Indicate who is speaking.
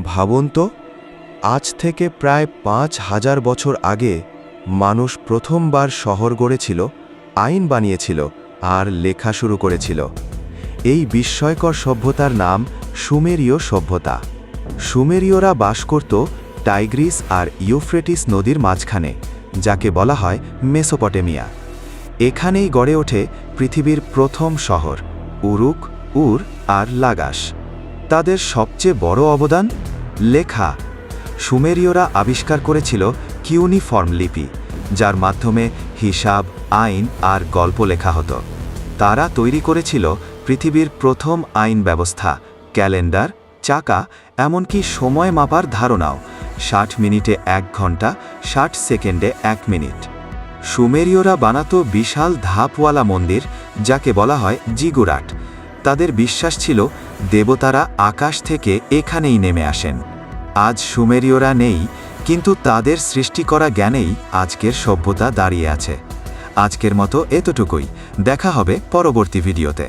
Speaker 1: ভাবুন তো, আজ থেকে প্রায় ৫,০০০ বছর আগে মানুষ প্রথমবার শহর গড়েছিল, আইন বানিয়েছিল আর লেখা শুরু করেছিল। এই বিস্ময়কর সভ্যতার নাম সুমেরীয় সভ্যতা। সুমেরীয়রা বাস করত টাইগ্রিস আর ইউফ্রেটিস নদীর মাঝখানে, যাকে বলা হয় মেসোপটেমিয়া। এখানেই গড়ে ওঠে পৃথিবীর প্রথম শহর উরুক, উর আর লাগাস। তাদের সবচেয়ে বড় অবদান লেখা। সুমেরীয়রা আবিষ্কার করেছিল কিউনিফর্ম লিপি, যার মাধ্যমে হিসাব, আইন আর গল্প লেখা হতো। তারা তৈরি করেছিল পৃথিবীর প্রথম আইন ব্যবস্থা, ক্যালেন্ডার, চাকা, এমনকি সময় মাপার ধারণাও। ৬০ মিনিটে ১ ঘন্টা, ৬০ সেকেন্ডে ১ মিনিট। সুমেরীয়রা বানাতো বিশাল ধাপওয়ালা মন্দির, যাকে বলা হয় জিগুরাট। তাদের বিশ্বাস ছিল দেবতারা আকাশ থেকে এখানেই নেমে আসেন। আজ সুমেরীয়রা নেই, কিন্তু তাদের সৃষ্টি করা জ্ঞানেই আজকের সভ্যতা দাঁড়িয়ে আছে। আজকের মতো এতটুকুই। দেখা হবে পরবর্তী ভিডিওতে।